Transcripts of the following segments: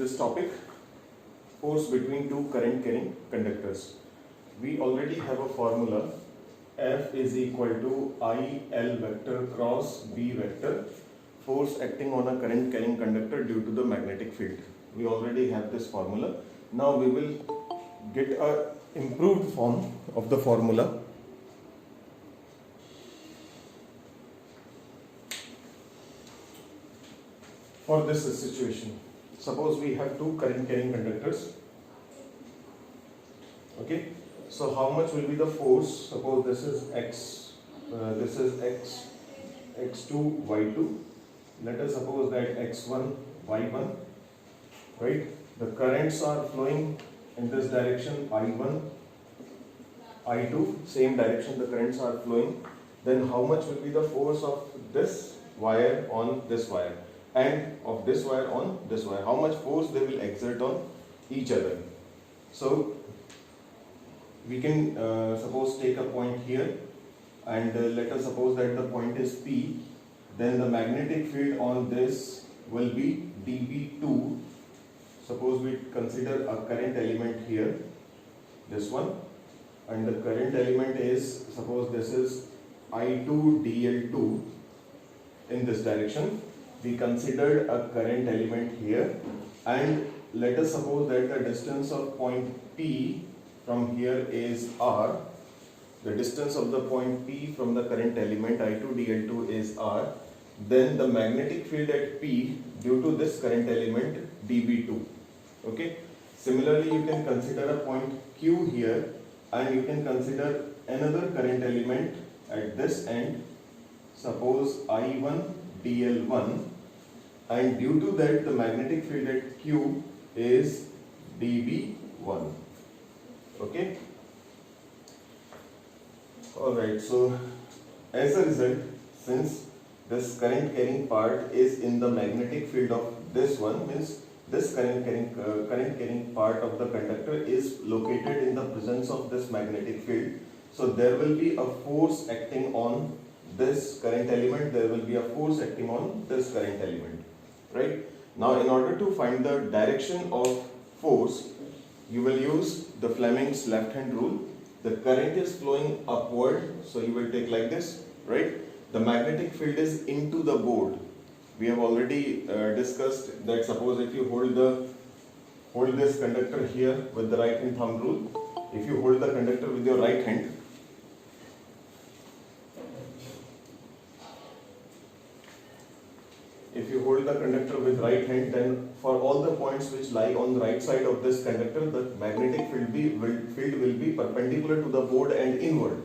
this topic, force between two current carrying conductors. We already have a formula, F is equal to IL vector cross B vector, force acting on a current carrying conductor due to the magnetic field. We already have this formula. Now we will get a improved form of the formula. For this situation, suppose we have two current carrying conductors. Okay, so how much will be the force? Suppose this is x, x2, y2. Let us suppose that x1, y1, right? The currents are flowing in this direction, I1, I2, same direction the currents are flowing. Then how much will be the force of this wire on this wire and of this wire on this wire? How much force they will exert on each other? So we can suppose take a point here, and let us suppose that the point is P. Then the magnetic field on this will be dB2. Suppose we consider a current element here, this one, and the current element is, suppose this is I2 dL2 in this direction. We considered a current element here, and let us suppose that the distance of point P from here is R. The distance of the point P from the current element I2 dL2 is R. Then the magnetic field at P due to this current element dB2. Okay. Similarly, you can consider a point Q here, and you can consider another current element at this end. Suppose I1 dL1, and due to that the magnetic field at Q is dB1. Okay. Alright, so as a result, since this current carrying part is in the magnetic field of this one, means this current carrying part of the conductor is located in the presence of this magnetic field. So there will be a force acting on this current element, there will be a force acting on this current element, right? Now in order to find the direction of force, you will use the Fleming's left hand rule. The current is flowing upward, so you will take like this, right? The magnetic field is into the board. We have already discussed that suppose if you hold this conductor here with the right hand thumb rule, if you hold the conductor with your right hand, then for all the points which lie on the right side of this conductor, the magnetic field will be perpendicular to the board and inward.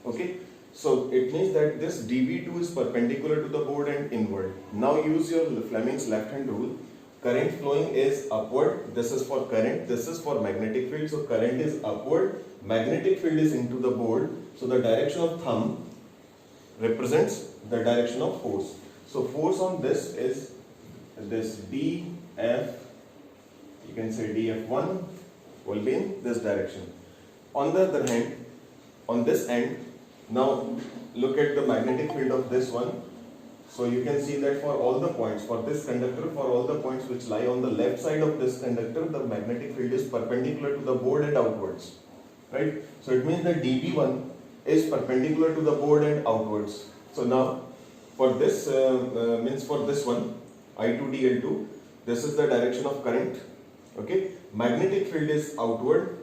Okay, so it means that this dB2 is perpendicular to the board and inward. Now use your Fleming's left hand rule. Current flowing is upward. This is for current, this is for magnetic field. So current is upward, magnetic field is into the board. So the direction of thumb represents the direction of force. So force on this is this dF, you can say dF1 will be in this direction. On the other hand, on this end, now look at the magnetic field of this one. So you can see that for all the points, for this conductor, for all the points which lie on the left side of this conductor, the magnetic field is perpendicular to the board and outwards, right? So it means that dB1 is perpendicular to the board and outwards. So now for this means for this one, I2 dL2, this is the direction of current. Okay, magnetic field is outward,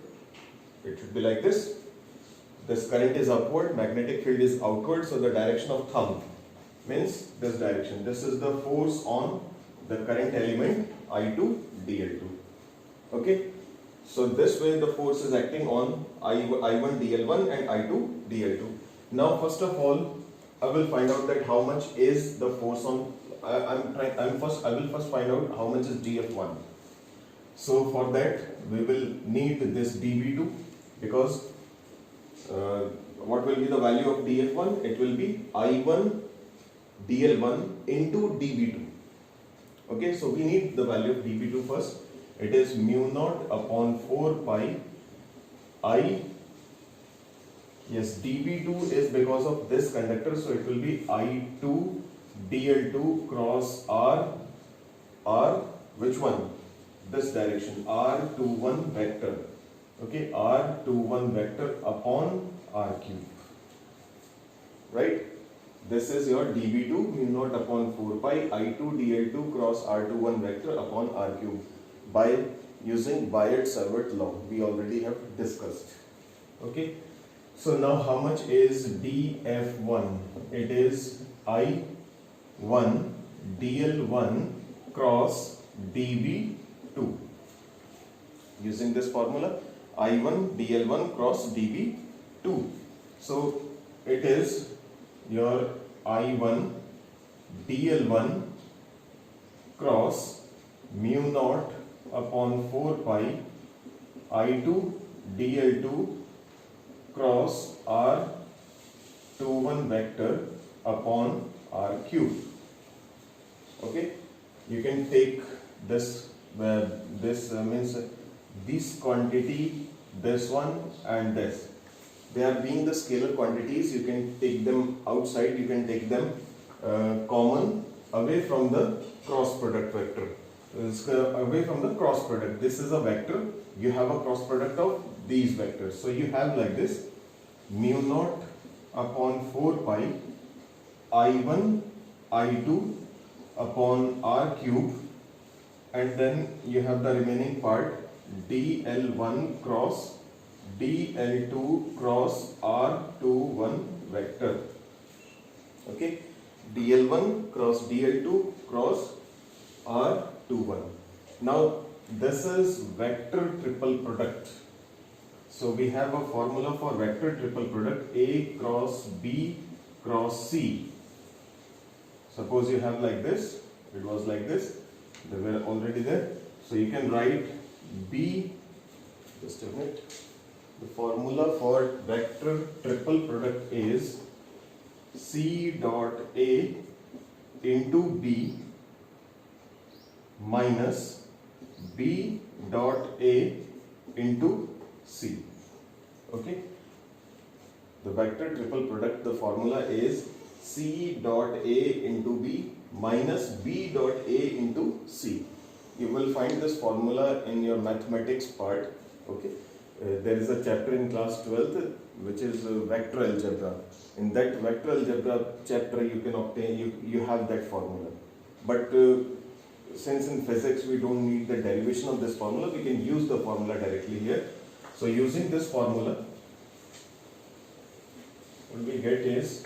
it should be like this. This current is upward, magnetic field is outward, so the direction of thumb means this direction. This is the force on the current element I2 dL2. Okay, so this way the force is acting on I1 dL1 and I2 dL2. Now first of all, I will find out that how much is the force on. I will first find out how much is dF1. So for that we will need this dB2, because what will be the value of dF1? It will be I1 dL1 into dB2. Okay, so we need the value of dB2 first. It is mu naught upon 4 pi I. Yes, dB2 is because of this conductor, so it will be I2 dL2 cross R, which one? this direction r21 vector. Okay, r21 vector upon r cube, right? This is your dv2 mu naught upon 4 pi I2 dl2 cross r21 vector upon r cube by using Biot-Savart law. We already have discussed. Okay, so now how much is df1? It is I1 dl1 cross dv2. Using this formula, I1 dl1 cross dv2. So it is your I1 dl1 cross mu naught upon 4 pi I2 dl2 cross r21 vector upon r cube. Okay, you can take this means this quantity, this one and this. They are being the scalar quantities. You can take them outside, you can take them common away from the cross product vector. Away from the cross product. This is a vector. You have a cross product of these vectors. So you have like this mu naught upon 4 pi I1 I2 upon r cube, and then you have the remaining part dl1 cross dl2 cross r21 vector. Okay, dl1 cross dl2 cross r21. Now this is vector triple product. So we have a formula for vector triple product, A cross B cross C. Suppose you have like this, it was like this, they were already there. So you can write B, just a minute. The formula for vector triple product is C dot A into B minus B dot A into C. Okay. The vector triple product, the formula is C dot A into B minus B dot A into C. You will find this formula in your mathematics part. Okay. There is a chapter in class 12th which is vector algebra. In that vector algebra chapter you can obtain, you have that formula. But since in physics we don't need the derivation of this formula, we can use the formula directly here. So using this formula, what we get is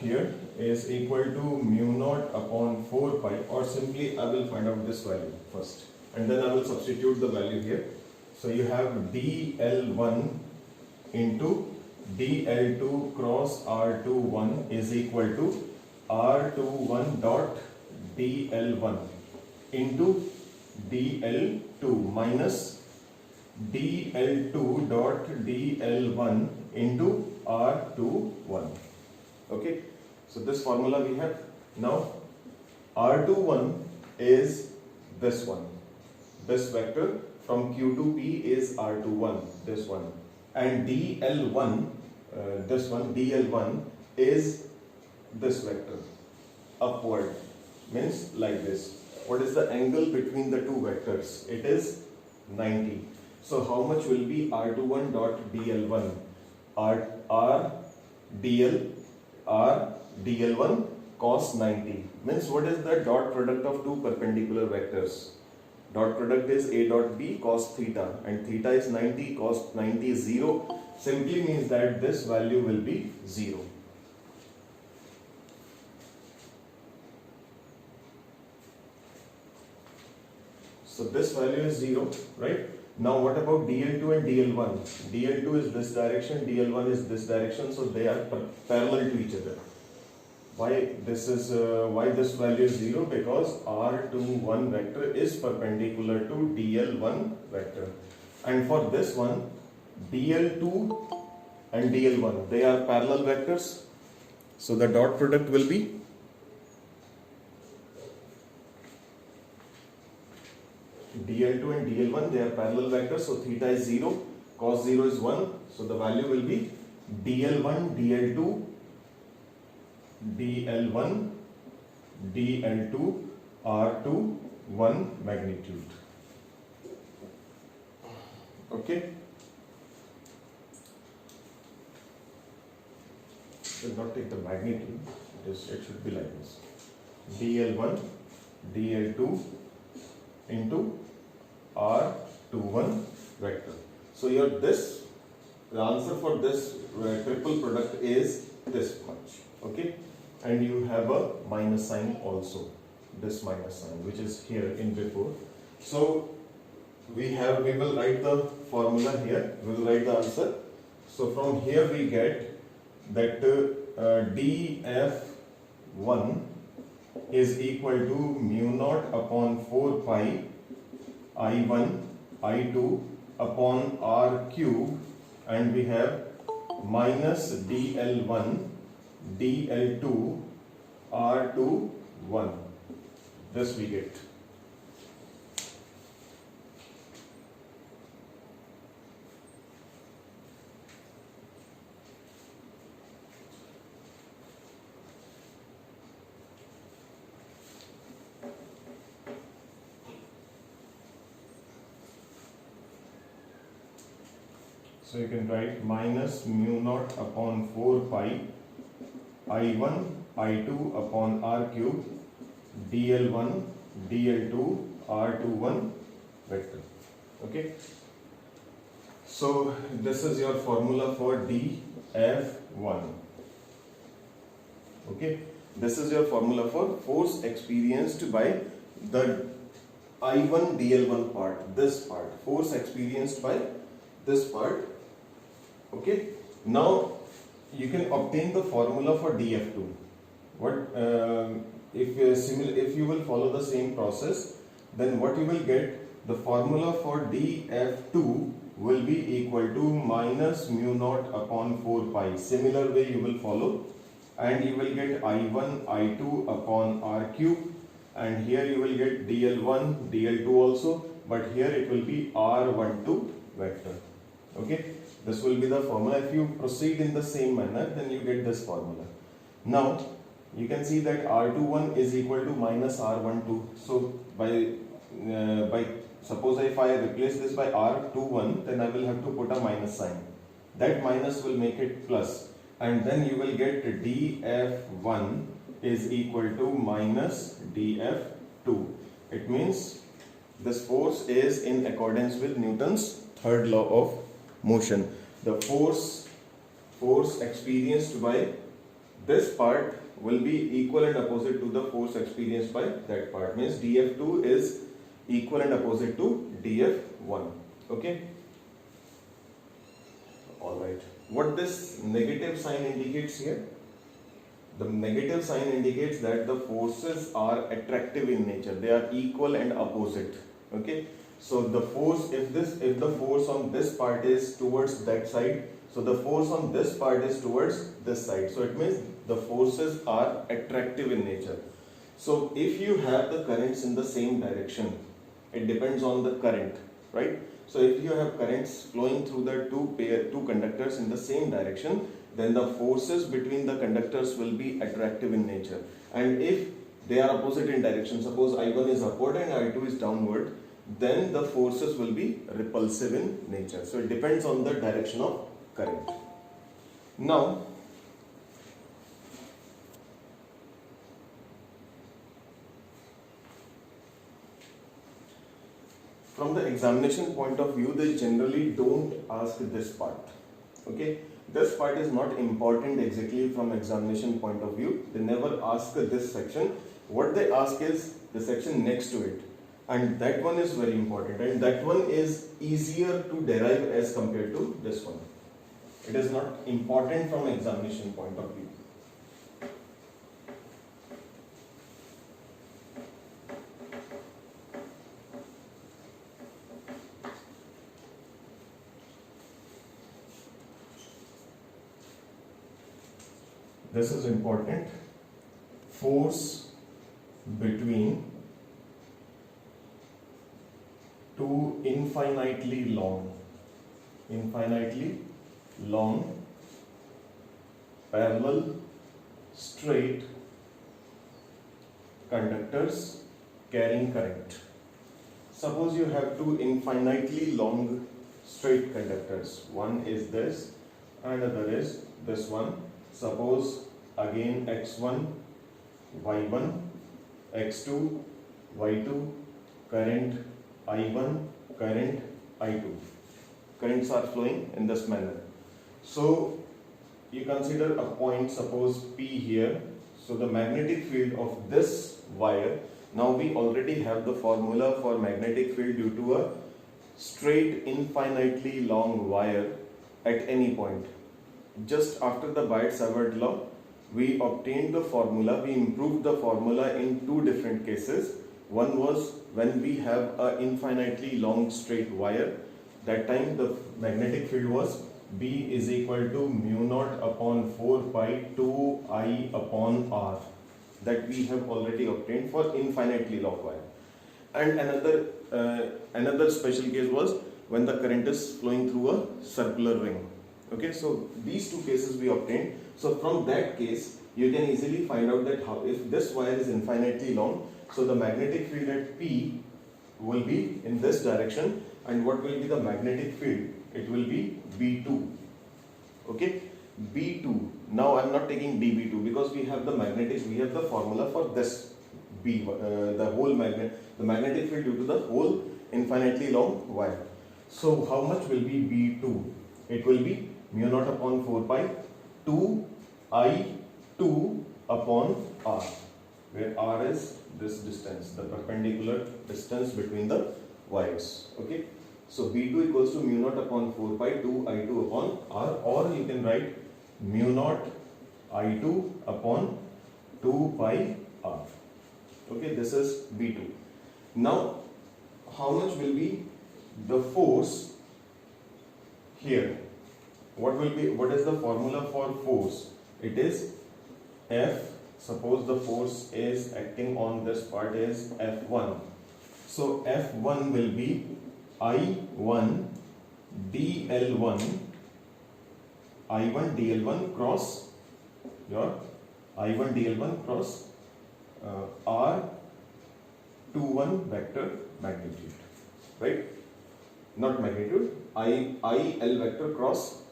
here is equal to mu naught upon 4 pi, or simply I will find out this value first and then I will substitute the value here. So you have dl1 into dl2 cross r21 is equal to r21 dot dl1 into dl2 minus dl2 dot dl1 into r21. Okay, so this formula we have. Now r21 is this one, this vector from q to p is r21, this one, and dl1 this one dl1 is this vector upward, means like this. What is the angle between the two vectors? It is 90. So how much will be r21 dot dl1? r dl1 cos 90, means what is the dot product of two perpendicular vectors? Dot product is a dot b cos theta, and theta is 90, cos 90 is 0. Simply means that this value will be 0. So this value is 0, right? Now what about dl2 and dl1? dl2 is this direction, dl1 is this direction, so they are parallel to each other. Why this value is 0? Because r21 vector is perpendicular to dl1 vector, and for this one dl2 and dl1, they are parallel vectors, so the dot product will be dl2 and dl1, they are parallel vectors, so theta is 0, cos 0 is 1, so the value will be dl1 dl2 dl1 dl2 r2 1 magnitude. Okay, will not take the magnitude, it should be like this, dl1 dl2 into r21 vector. So your the answer for this triple product is this much. Okay, and you have a minus sign also, this minus sign which is here in before. So we will write the formula here, we will write the answer. So from here we get that df1 is equal to mu naught upon 4 pi I1 I2 upon r cube, and we have minus dl1 dl2 r2 1. This we get. So you can write minus mu naught upon 4 pi I1 I2 upon r cube dl1 dl2 r21 vector. Okay, so this is your formula for df1. Okay, this is your formula for force experienced by the I1 dl1 part, this part, force experienced by this part. Okay, now you can obtain the formula for df2. What if you will follow the same process, then what you will get, the formula for df2 will be equal to minus mu naught upon 4 pi. Similar way you will follow, and you will get I1 I2 upon r cube, and here you will get dl1 dl2 also, but here it will be r12 vector. Okay, this will be the formula. If you proceed in the same manner, then you get this formula. Now you can see that r21 is equal to minus r12. So by suppose if I replace this by r21, then I will have to put a minus sign. That minus will make it plus, and then you will get df1 is equal to minus df2. It means this force is in accordance with Newton's third law of motion. The force experienced by this part will be equal and opposite to the force experienced by that part. Means df2 is equal and opposite to df1. Okay, all right. What this negative sign indicates here? The negative sign indicates that the forces are attractive in nature, they are equal and opposite. Okay, so the force, if the force on this part is towards that side, so the force on this part is towards this side. So it means the forces are attractive in nature. So if you have the currents in the same direction, it depends on the current, right? So if you have currents flowing through the two conductors in the same direction, then the forces between the conductors will be attractive in nature. And if they are opposite in direction, suppose I1 is upward and I2 is downward, then the forces will be repulsive in nature. So it depends on the direction of current. Now from the examination point of view, they generally don't ask this part. Okay, this part is not important exactly from examination point of view. They never ask this section. What they ask is the section next to it, and that one is very important, and that one is easier to derive as compared to this one. It is not important from examination point of view. This is important. Force between two infinitely long parallel straight conductors carrying current. Suppose you have two infinitely long straight conductors. One is this, another is this one. Suppose again x1, y1, x2, y2, current I1, current I2. Currents are flowing in this manner. So you consider a point, suppose P here. So the magnetic field of this wire, now we already have the formula for magnetic field due to a straight infinitely long wire at any point. Just after the Biot-Savart law, we obtained the formula, we improved the formula in two different cases. One was when we have an infinitely long straight wire. That time the magnetic field was B is equal to mu naught upon 4 pi 2 I upon R. That we have already obtained for infinitely long wire. And another special case was when the current is flowing through a circular ring. Okay, so these two cases we obtained. So from that case, you can easily find out that how, if this wire is infinitely long, so the magnetic field at P will be in this direction, and what will be the magnetic field? It will be B2. Okay, B2. Now I am not taking dB2 because we have the formula for this B, the magnetic field due to the whole infinitely long wire. So how much will be B2? It will be mu naught upon 4 pi 2 I2 upon R, where R is this distance, the perpendicular distance between the wires. Okay, so B2 equals to mu naught upon 4 pi 2 I2 upon R, or you can write mu naught I2 upon 2 pi R. Okay, this is B2. Now, how much will be the force here? What is the formula for force? It is F. Suppose the force is acting on this part is F1. So F1 will be I1 dl1 cross your I1 dl1 cross R21 vector magnitude, right? Not magnitude, IL vector cross,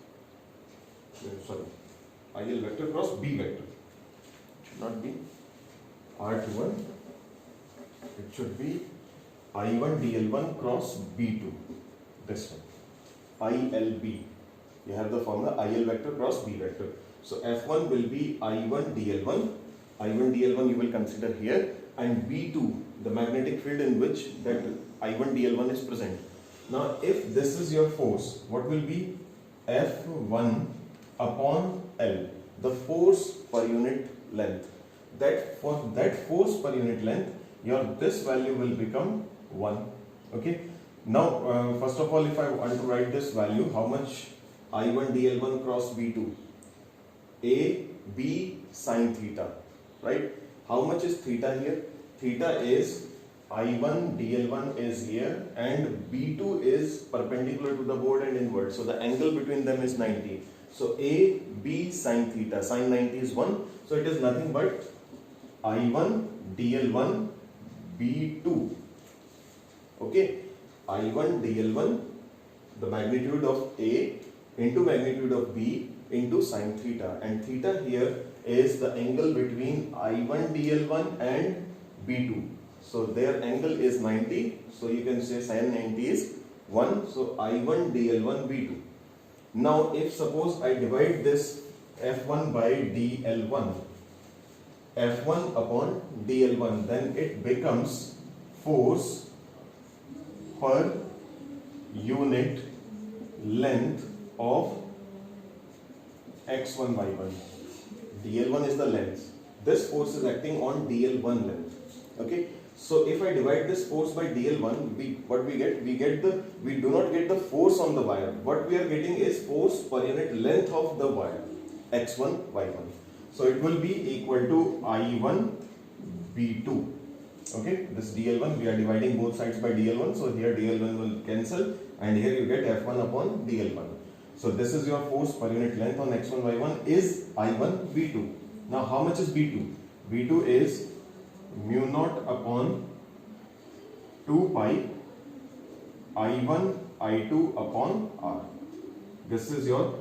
IL vector cross B vector. It should not be R21, it should be I1 dl1 cross B2, this one, ILB. You have the formula IL vector cross B vector. So F1 will be I1 dl1, I1 dl1 you will consider here, and B2, the magnetic field in which that I1 dl1 is present. Now if this is your force, what will be F1 upon L, the force per unit length. That for that force per unit length, your this value will become 1. Okay. Now first of all, if I want to write this value, how much I1 dl1 cross B2? A B sine theta, right? How much is theta here? Theta is I1 dl1 is here and B2 is perpendicular to the board and inward. So the angle between them is 90. So A B sine theta, sine 90 is 1. So it is nothing but I1 dl1 B2. Okay, I1 dl1, the magnitude of A into magnitude of B into sine theta, and theta here is the angle between I1 dl1 and B2. So their angle is 90, so you can say sine 90 is 1, so I1 dl1 B2. Now if suppose I divide this F1 by dl1, F1 upon dl1, then it becomes force per unit length of x1 y1. dl1 is the length. This force is acting on dl1 length. Okay, so if I divide this force by dl1, we do not get the force on the wire. What we are getting is force per unit length of the wire, x1 y1. So it will be equal to I1 B2. Okay, this dl1, we are dividing both sides by dl1, so here dl1 will cancel and here you get F1 upon dl1. So this is your force per unit length on x1 y1 is I1 B2. Now how much is B2? B2 is mu naught upon 2 pi I1 I2 upon R. This is your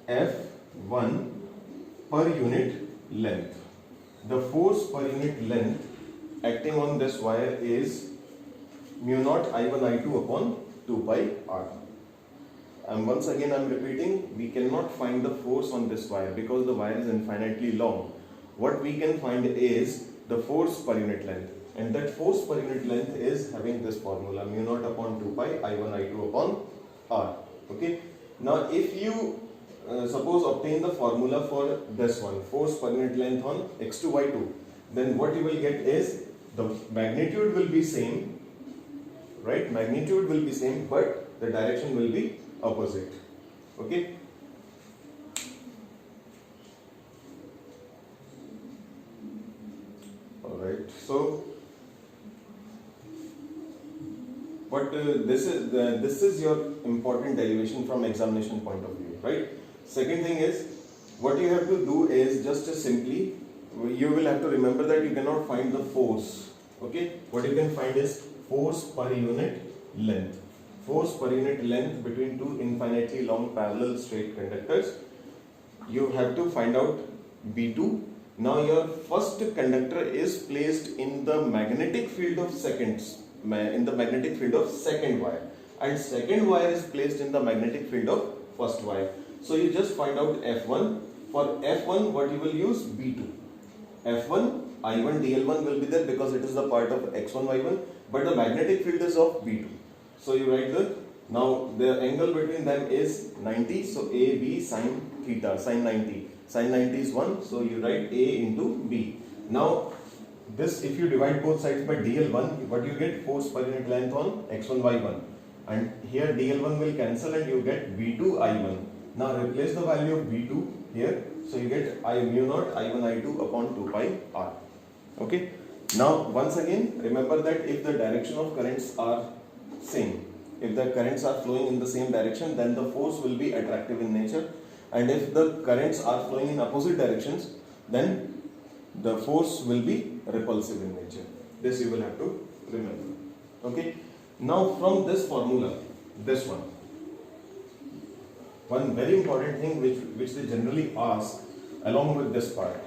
F1 per unit length. The force per unit length acting on this wire is mu naught I1 I2 upon 2 pi R. And once again I am repeating, we cannot find the force on this wire because the wire is infinitely long. What we can find is the force per unit length, and that force per unit length is having this formula, mu naught upon 2 pi I1 I2 upon R. Okay. Now if you suppose obtain the formula for this one, force per unit length on x2 y2, then what you will get is the magnitude will be same, right? Magnitude will be same, but the direction will be opposite. Okay. Alright, so but this is your important derivation from examination point of view, right? Second thing is, what you have to do is just simply you will have to remember that you cannot find the force. Okay, what you can find is force per unit length. Force per unit length between two infinitely long parallel straight conductors. You have to find out B2. Now your first conductor is placed in the magnetic field of second wire, and second wire is placed in the magnetic field of first wire. So you just find out F1. For F1, what you will use? B2. F1, I1 dl1 will be there because it is the part of x1 y1, but the magnetic field is of B2. So you write now the angle between them is 90, so AB sin theta, sin 90. Sin 90 is 1, so you write A into B. Now this, if you divide both sides by dl1, what you get? Force per unit length on x1 y1, and here dl1 will cancel and you get B2 I1. Now replace the value of B2 here, so you get mu naught I1 I2 upon 2 pi R. Okay. Now once again remember that if the direction of currents are same, if the currents are flowing in the same direction, then the force will be attractive in nature, and if the currents are flowing in opposite directions, then the force will be repulsive in nature. This you will have to remember. Okay. Now from this formula, this one very important thing which they generally ask along with this part,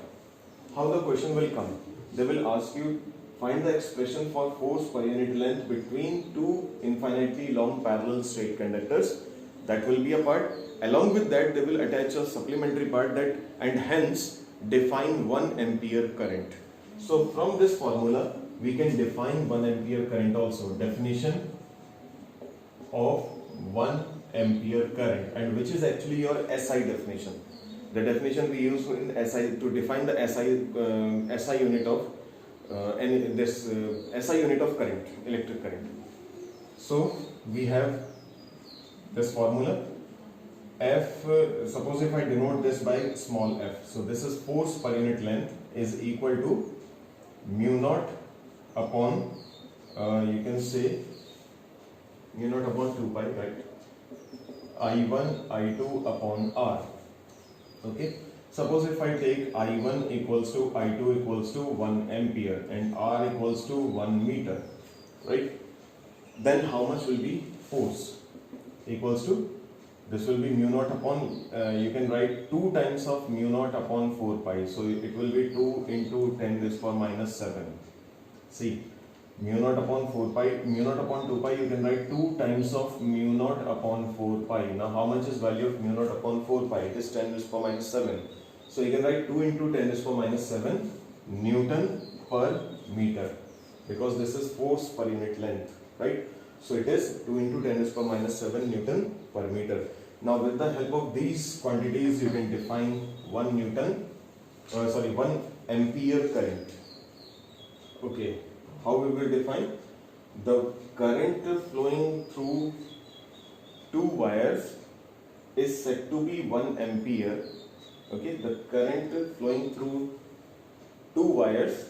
how the question will come. They will ask you, find the expression for force per unit length between two infinitely long parallel straight conductors. That will be a part. Along with that, they will attach a supplementary part that, and hence define 1 ampere current. So from this formula, we can define 1 ampere current also. Definition of 1 ampere current, and which is actually your SI definition. The definition we use in SI to define the SI unit of SI unit of current, electric current. So we have this formula. Suppose if I denote this by small f, so this is force per unit length is equal to mu naught upon you can say mu naught upon 2 pi, right? I1 I2 upon R. Okay. Suppose if I take I1 equals to I2 equals to 1 ampere and R equals to 1 meter, right? Then how much will be force? Equals to, this will be mu naught upon, you can write 2 times of mu naught upon 4 pi. So it will be 2 into 10 raised to minus 7. See, mu naught upon 4 pi, mu naught upon 2 pi, you can write 2 times of mu naught upon 4 pi. Now how much is value of mu naught upon 4 pi? It is 10 raised to minus 7. So you can write 2 into 10 raised to minus 7 Newton per meter, because this is force per unit length, right? So it is 2 into 10 raised to minus 7 Newton per meter. Now with the help of these quantities, you can define 1 ampere current. Okay, how we will define? The current flowing through 2 wires is said to be 1 ampere. Okay, the current flowing through 2 wires,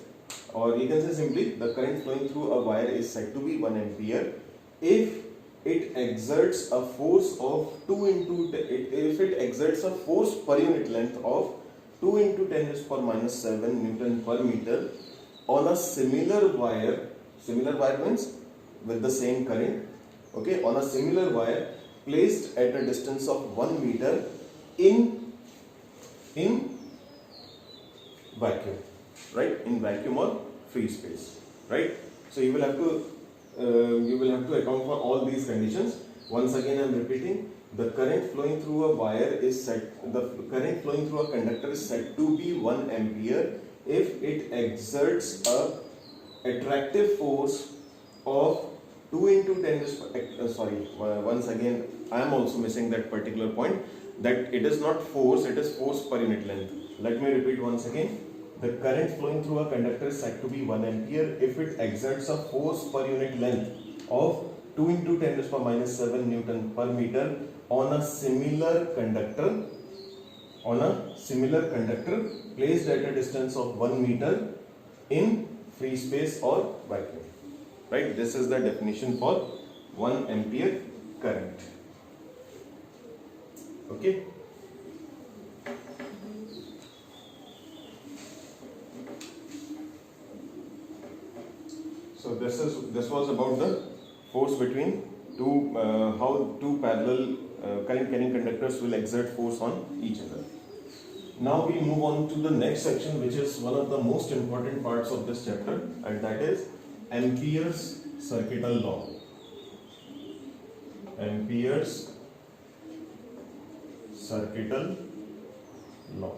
or you can say simply the current flowing through a wire is said to be 1 ampere if it exerts a force of 2 into if it exerts a force per unit length of 2 into 10 raised to minus 7 Newton per meter on a similar wire means with the same current, okay, on a similar wire placed at a distance of 1 meter in vacuum, right, in vacuum or free space, right. So you will have to account for all these conditions. Once again I am repeating, the current flowing through a current flowing through a conductor is said to be 1 ampere if it exerts a attractive force of 2 into 10 once again I am also missing that particular point, that it is not force, it is force per unit length. Let me repeat once again. The current flowing through a conductor is said to be 1 ampere if it exerts a force per unit length of 2 into 10 to the power minus 7 Newton per meter on a similar conductor placed at a distance of 1 meter in free space or vacuum, right. This is the definition for 1 ampere current, okay. So this was about the force between how two parallel current carrying conductors will exert force on each other. Now we move on to the next section, which is one of the most important parts of this chapter, and that is Ampere's circuital law. Ampere's circuital law.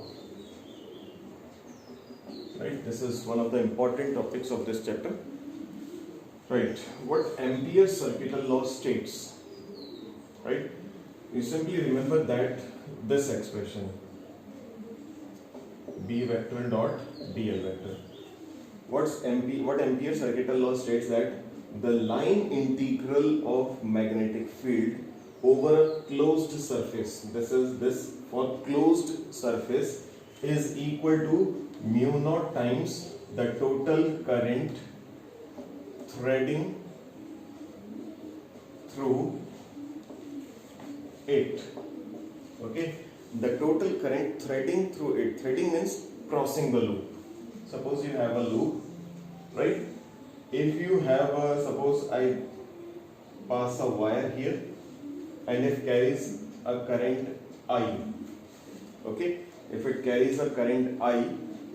Right, this is one of the important topics of this chapter. Right, what Ampere's circuital law states, right? You simply remember that this expression B vector dot dl vector. What Ampere's circuital law states that the line integral of magnetic field over a closed surface, this for closed surface, is equal to mu naught times the total current threading through it, okay. The total current threading through it. Threading means crossing the loop. Suppose you have a loop, right? If you have suppose I pass a wire here and it carries a current I, okay. If it carries a current I,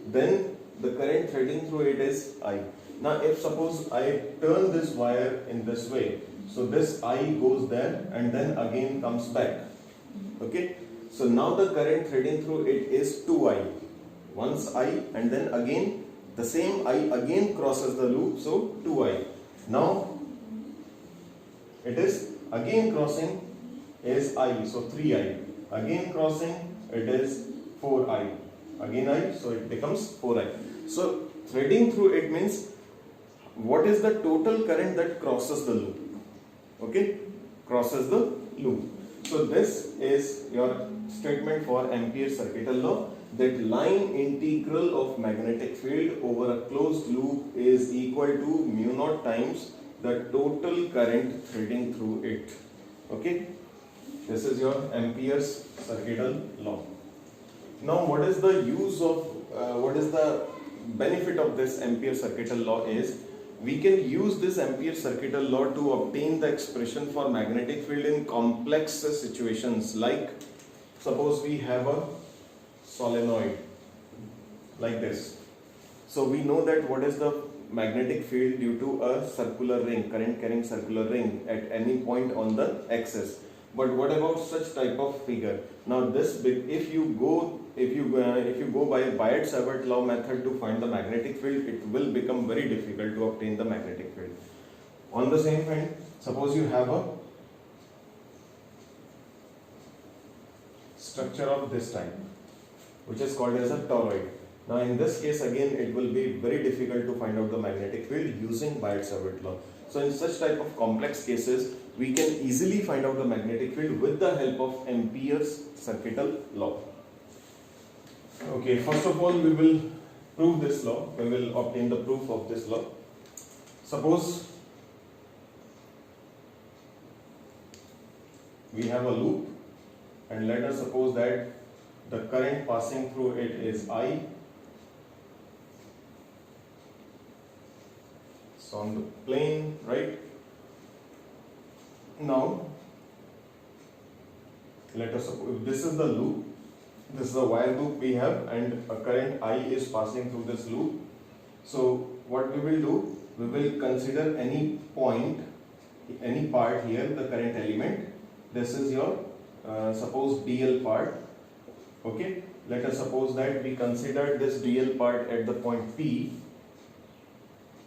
then the current threading through it is I. Now if suppose I turn this wire in this way, so this I goes there and then again comes back, okay. So now the current threading through it is 2I. Once I and then again the same I again crosses the loop, so 2I. Now it is again crossing is I, so 3I. Again crossing it is 4I. Again I, so it becomes 4I. So threading through it means what is the total current that crosses the loop, okay, crosses the loop. So this is your statement for Ampere's circuital law, that line integral of magnetic field over a closed loop is equal to mu naught times the total current threading through it, okay. This is your Ampere's circuital law. Now what is the benefit of this Ampere's circuital law is, we can use this Ampere's circuital law to obtain the expression for magnetic field in complex situations, like suppose we have a solenoid like this. So we know that what is the magnetic field due to a circular ring, current carrying circular ring at any point on the axis. But what about such type of figure? Now this, if you go by Biot-Savart law method to find the magnetic field, it will become very difficult to obtain the magnetic field. On the same hand, suppose you have a structure of this type, which is called as a toroid. Now in this case again, it will be very difficult to find out the magnetic field using Biot-Savart law. So in such type of complex cases, we can easily find out the magnetic field with the help of Ampere's circuital law. Okay, first of all we will prove this law, we will obtain the proof of this law. Suppose we have a loop and let us suppose that the current passing through it is I It's on the plane, right? Now, let us suppose this is the loop. This is the wire loop we have, and a current I is passing through this loop. So what we will do, we will consider any point, any part here, the current element. This is your suppose DL part. Okay, let us suppose that we consider this DL part at the point P,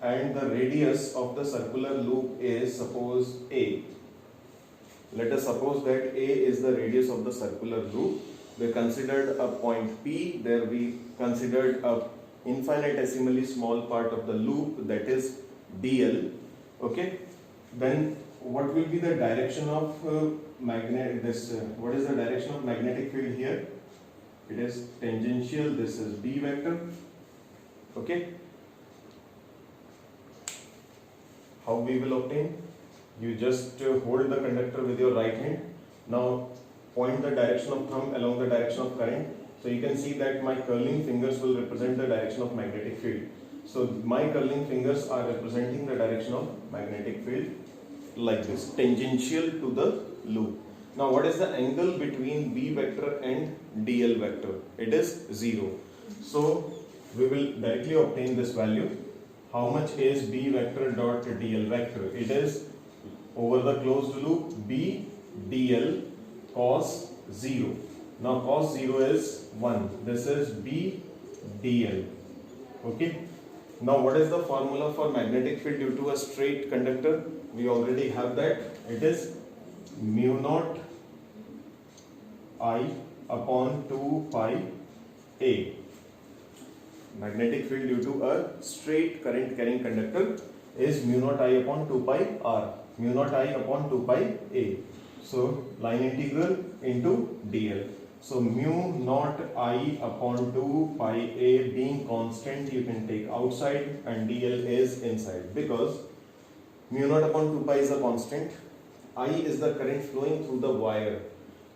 and the radius of the circular loop is suppose A. Let us suppose that A is the radius of the circular loop. We considered a point P, there we considered a infinitesimally small part of the loop, that is DL. Okay, then what will be the direction of what is the direction of magnetic field here? It is tangential. This is B vector. Okay, how we will obtain? You just hold the conductor with your right hand. Now point the direction of thumb along the direction of current. So you can see that my curling fingers will represent the direction of magnetic field. So my curling fingers are representing the direction of magnetic field like this, tangential to the loop. Now what is the angle between B vector and DL vector? It is 0. So we will directly obtain this value. How much is B vector dot DL vector? It is over the closed loop B DL cos 0. Now cos 0 is 1. This is B DL. Okay. Now what is the formula for magnetic field due to a straight conductor? We already have that. It is mu naught I upon 2 pi A. Magnetic field due to a straight current carrying conductor is mu naught I upon 2 pi R. Mu naught I upon 2 pi A. So line integral into DL. So mu naught I upon 2 pi A being constant, you can take outside, and DL is inside, because mu naught upon 2 pi is a constant. I is the current flowing through the wire.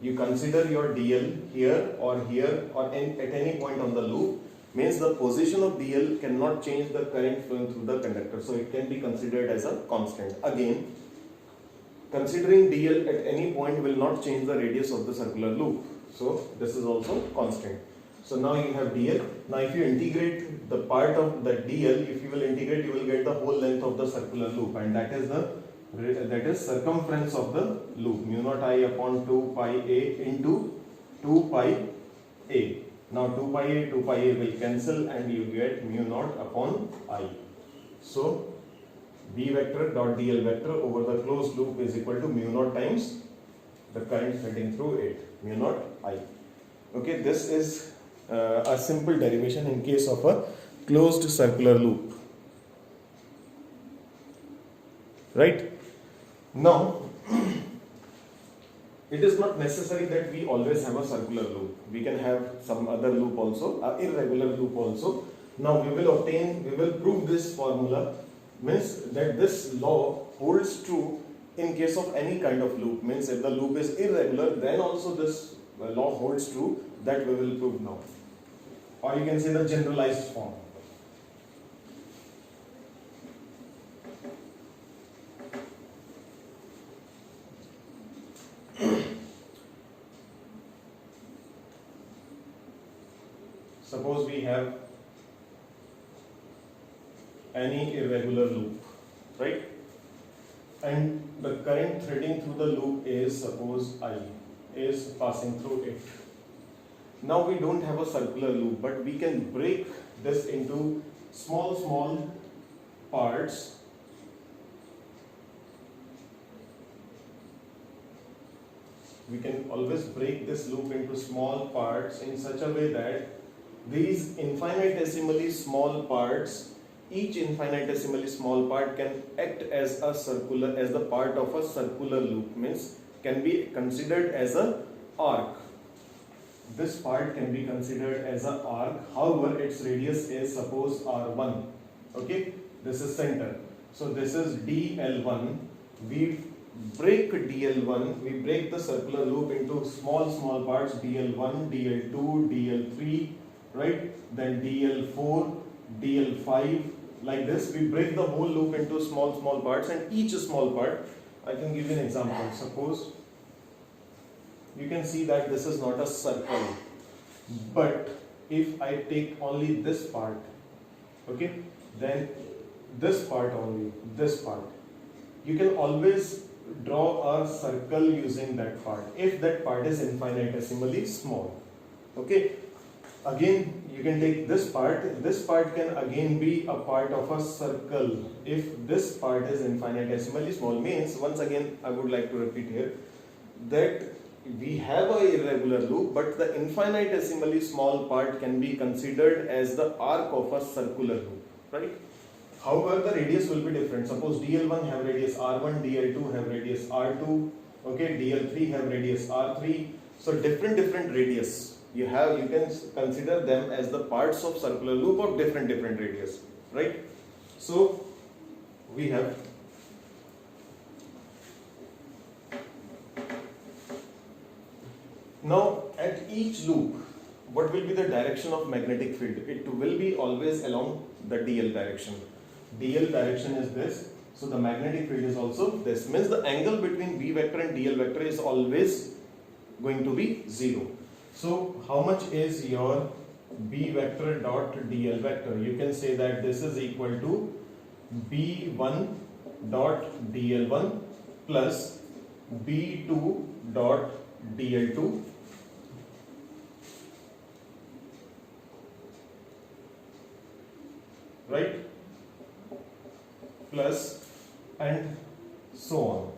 You consider your DL here or at any point on the loop, means the position of DL cannot change the current flowing through the conductor. So it can be considered as a constant. Again, considering DL at any point will not change the radius of the circular loop. So this is also constant. So now you have DL. Now if you integrate the part of the DL, if you will integrate, you will get the whole length of the circular loop, and that is circumference of the loop, mu naught I upon 2 pi A into 2 pi A. Now 2 pi A will cancel, and you get mu naught upon I. So B vector dot DL vector over the closed loop is equal to mu naught times the current flowing through it, mu naught I. Okay, this is a simple derivation in case of a closed circular loop. Right? Now, it is not necessary that we always have a circular loop. We can have some other loop also, irregular loop also. Now we will prove this formula, means that this law holds true in case of any kind of loop. Means if the loop is irregular, then also this law holds true. That we will prove now. Or you can say the generalized form. Suppose we have any irregular loop, right? And the current threading through the loop is, suppose I is passing through it. Now we don't have a circular loop, but we can break this into small parts. We can always break this loop into small parts in such a way that these infinitesimally small parts, each infinitesimally small part can act as the part of a circular loop, means can be considered as an arc. This part can be considered as an arc, however its radius is suppose R1. Okay, this is center. So this is DL1. We break DL1, we break the circular loop into small parts, DL1, DL2, DL3, right? Then DL4, DL5, like this. We break the whole loop into small parts, and each small part, I can give you an example. Suppose you can see that this is not a circle, but if I take only this part, okay, then this part only, this part, you can always draw a circle using that part if that part is infinitesimally small. Okay, again you can take this part can again be a part of a circle if this part is infinitesimally small. Means, once again I would like to repeat here that we have a irregular loop, but the infinitesimally small part can be considered as the arc of a circular loop, right? However, the radius will be different. Suppose dl1 have radius r1, dl2 have radius r2, okay, dl3 have radius r3. So different radius you have, you can consider them as the parts of circular loop of different radius, right? So we have now at each loop, what will be the direction of magnetic field? It will be always along the dl direction. dl direction is this, so the magnetic field is also this. Means the angle between B vector and dl vector is always going to be 0. So how much is your B vector dot dl vector? You can say that this is equal to B1 dot dl1 plus B2 dot dl2 right, plus and so on.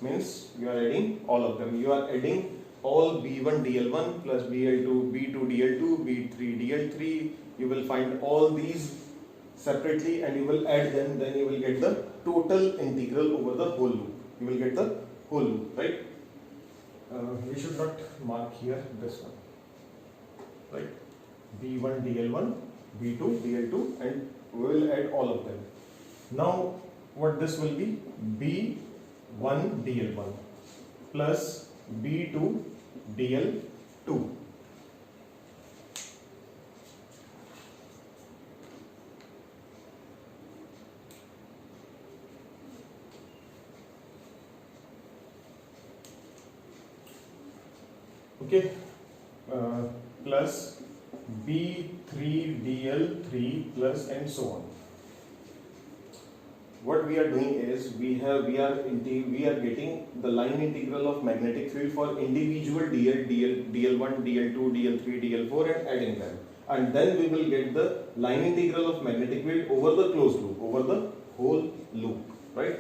Means you are adding all of them. You are adding all B1 dl1 plus B2 dl2, B3 dl3. You will find all these separately and you will add them. Then you will get the total integral over the whole loop. You will get the whole loop, right? We should not mark here this one, right? B1 dl1, B2 dl2, and we will add all of them. Now what this will be? B1 dl1 plus B2 dl2 okay, plus B3 dl3 plus and so on. What we are doing is we are getting the line integral of magnetic field for individual dl1, dl2, dl3, dl4 and adding them, and then we will get the line integral of magnetic field over the closed loop, over the whole loop, right?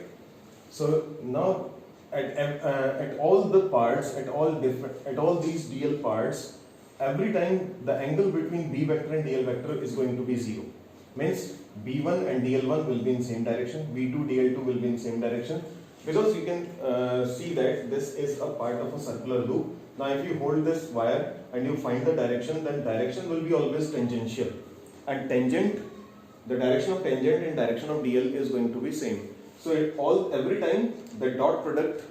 So now at all the parts, at all these dl parts, every time the angle between B vector and dl vector is going to be 0. Means B1 and dl1 will be in same direction, B2 dl2 will be in same direction, because you can see that this is a part of a circular loop. Now if you hold this wire and you find the direction, then direction will be always tangential, and tangent, the direction of tangent and direction of dl is going to be same. So every time the dot product,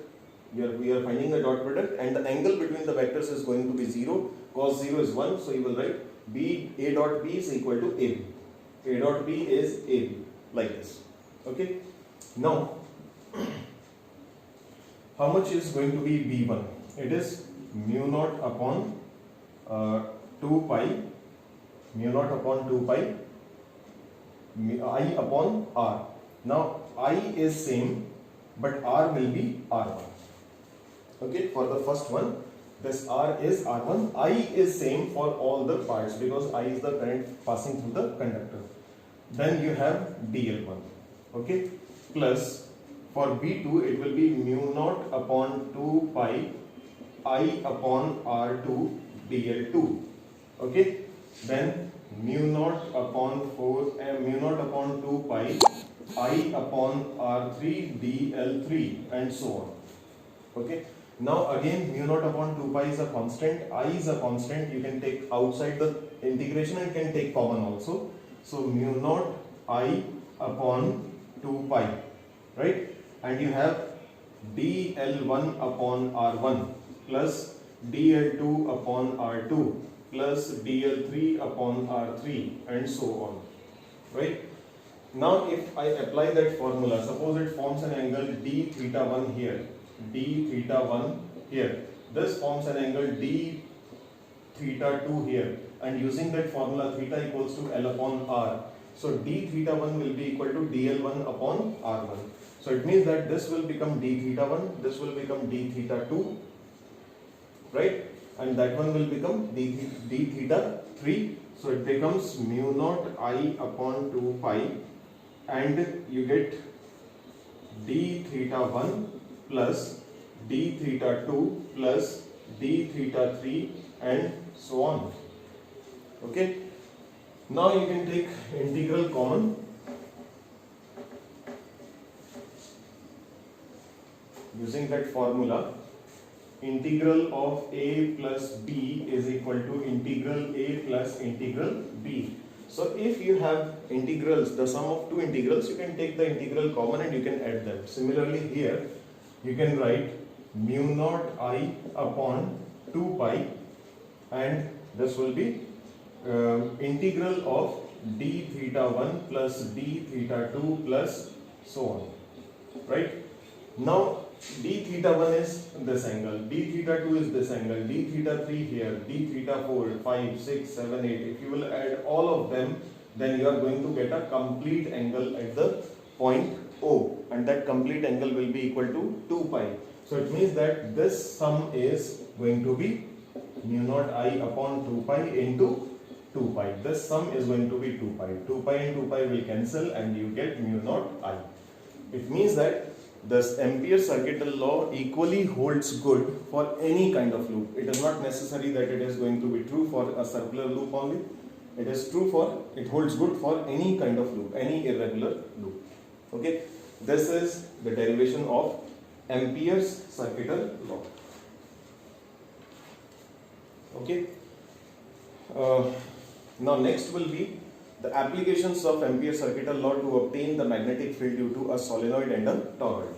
we are finding the dot product, and the angle between the vectors is going to be 0. Cos 0 is 1, so you will write A dot B is equal to AB. A dot B is AB, like this. Okay. Now, how much is going to be B1? It is mu naught upon 2 pi, mu naught upon 2 pi, I upon R. Now, I is same, but R will be R1. Okay, for the first one, this R is R1, I is same for all the parts because I is the current passing through the conductor. Then you have dl1, okay, plus for B2 it will be mu naught upon 2 pi I upon R2 dl2, okay. Then mu naught upon 2 pi I upon R3 dl3 and so on, okay. Now again mu naught upon 2 pi is a constant, I is a constant, you can take outside the integration and can take common also. So mu naught I upon 2 pi, right? And you have dl1 upon r1 plus dl2 upon r2 plus dl3 upon r3 and so on, right? Now if I apply that formula, suppose it forms an angle d theta 1 here, d theta 1 here. This forms an angle d theta 2 here, and using that formula theta equals to L upon R. So d theta 1 will be equal to dl1 upon R1. So it means that this will become d theta 1, this will become d theta 2, right? And that one will become d theta 3. So it becomes mu naught I upon 2 pi, and you get d theta 1 plus d theta 2 plus d theta 3 and so on. Okay. Now you can take integral common. Using that formula, integral of a plus b is equal to integral a plus integral b. So if you have integrals, the sum of two integrals, you can take the integral common and you can add them. Similarly here, you can write mu naught I upon 2 pi, and this will be integral of d theta 1 plus d theta 2 plus so on, right? Now d theta 1 is this angle, d theta 2 is this angle, d theta 3 here, d theta 4, 5, 6, 7, 8. If you will add all of them, then you are going to get a complete angle at the point O, and that complete angle will be equal to 2 pi. So it means that this sum is going to be mu naught I upon 2 pi into 2 pi. This sum is going to be 2 pi. 2 pi and 2 pi will cancel and you get mu naught I. It means that this Ampere's circuital law equally holds good for any kind of loop. It is not necessary that it is going to be true for a circular loop only. It holds good for any kind of loop, any irregular loop. Okay, this is the derivation of Ampere's circuital law. Okay. Now next will be the applications of Ampere's circuital law to obtain the magnetic field due to a solenoid and a toroid.